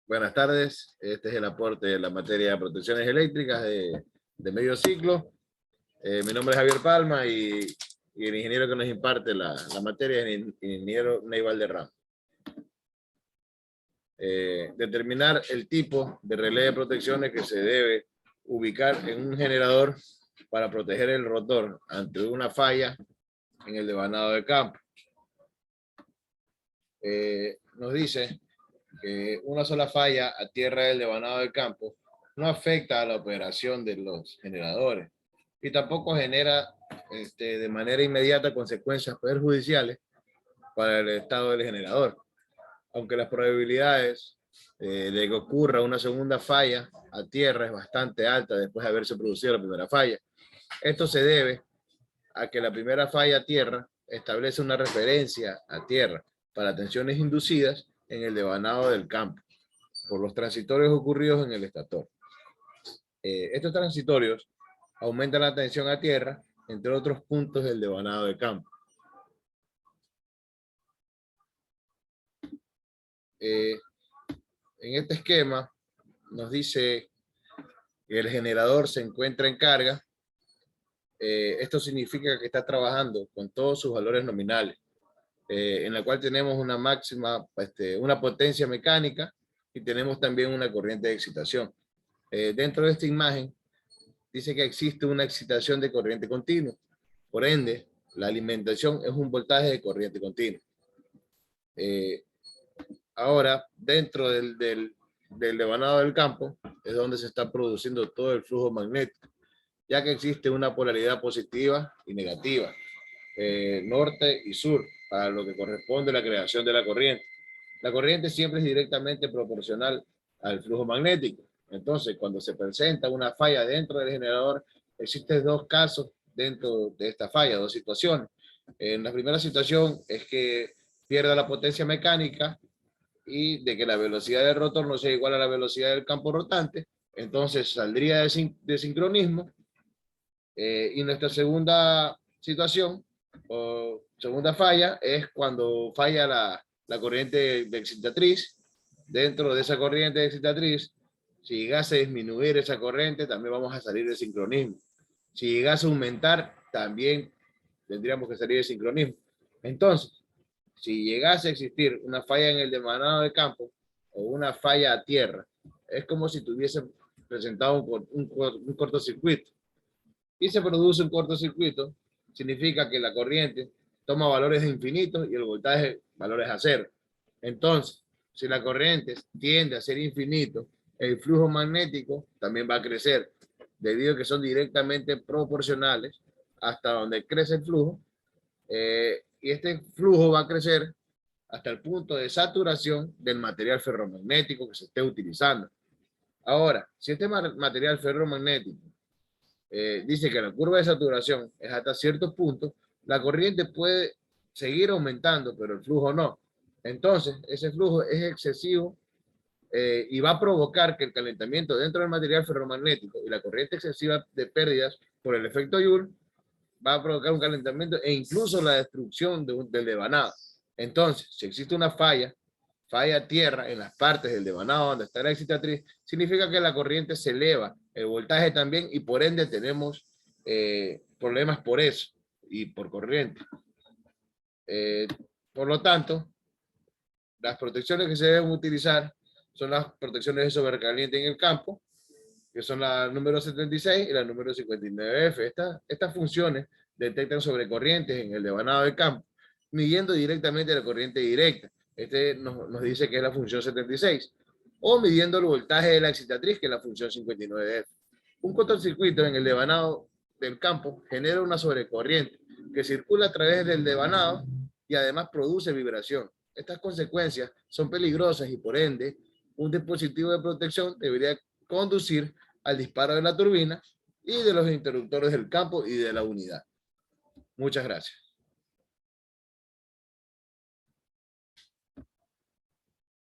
Buenas tardes, este es el aporte de la materia de protecciones eléctricas de medio ciclo. Mi nombre es Javier Palma y el ingeniero que nos imparte la materia es el ingeniero Ney Valderrama. Determinar el tipo de relé de protecciones que se debe ubicar en un generador para proteger el rotor ante una falla en el devanado de campo. Nos dice que una sola falla a tierra del devanado del campo no afecta a la operación de los generadores y tampoco genera de manera inmediata consecuencias perjudiciales para el estado del generador. Aunque las probabilidades de que ocurra una segunda falla a tierra es bastante alta después de haberse producido la primera falla. Esto se debe a que la primera falla a tierra establece una referencia a tierra para tensiones inducidas en el devanado del campo por los transitorios ocurridos en el estator. Estos transitorios aumentan la tensión a tierra, entre otros puntos del devanado de campo. En este esquema nos dice que el generador se encuentra en carga. Esto significa que está trabajando con todos sus valores nominales, en la cual tenemos una máxima, una potencia mecánica y tenemos también una corriente de excitación. Dentro de esta imagen dice que existe una excitación de corriente continua. Por ende, la alimentación es un voltaje de corriente continua. Ahora, dentro del devanado del campo, es donde se está produciendo todo el flujo magnético, ya que existe una polaridad positiva y negativa, norte y sur, para lo que corresponde a la creación de la corriente. La corriente siempre es directamente proporcional al flujo magnético. Entonces, cuando se presenta una falla dentro del generador, existen dos casos dentro de esta falla, dos situaciones. En la primera situación es que pierda la potencia mecánica y de que la velocidad del rotor no sea igual a la velocidad del campo rotante, entonces saldría de sincronismo. Y nuestra segunda situación o segunda falla es cuando falla la corriente de excitatriz. Dentro de esa corriente de excitatriz, si llegase a disminuir esa corriente, también vamos a salir de sincronismo. Si llegase a aumentar, también tendríamos que salir de sincronismo. Entonces, si llegase a existir una falla en el devanado de campo o una falla a tierra, es como si tuviese presentado un cortocircuito. Y se produce un cortocircuito, significa que la corriente toma valores infinitos y el voltaje valores a cero. Entonces, si la corriente tiende a ser infinito, el flujo magnético también va a crecer, debido a que son directamente proporcionales hasta donde crece el flujo, y este flujo va a crecer hasta el punto de saturación del material ferromagnético que se esté utilizando. Ahora, si este material ferromagnético dice que la curva de saturación es hasta cierto punto, la corriente puede seguir aumentando, pero el flujo no. Entonces, ese flujo es excesivo y va a provocar que el calentamiento dentro del material ferromagnético y la corriente excesiva de pérdidas por el efecto Joule va a provocar un calentamiento e incluso la destrucción del devanado. Entonces, si existe una falla a tierra en las partes del devanado donde está la excitatriz, significa que la corriente se eleva, el voltaje también, y por ende tenemos problemas por eso y por corriente. Por lo tanto, las protecciones que se deben utilizar son las protecciones de sobrecaliente en el campo, que son la número 76 y la número 59F. Estas funciones detectan sobrecorrientes en el devanado del campo, midiendo directamente la corriente directa. Nos dice que es la función 76, o midiendo el voltaje de la excitatriz, que es la función 59F. Un cortocircuito en el devanado del campo genera una sobrecorriente que circula a través del devanado y además produce vibración. Estas consecuencias son peligrosas y por ende un dispositivo de protección debería conducir al disparo de la turbina y de los interruptores del campo y de la unidad. Muchas gracias.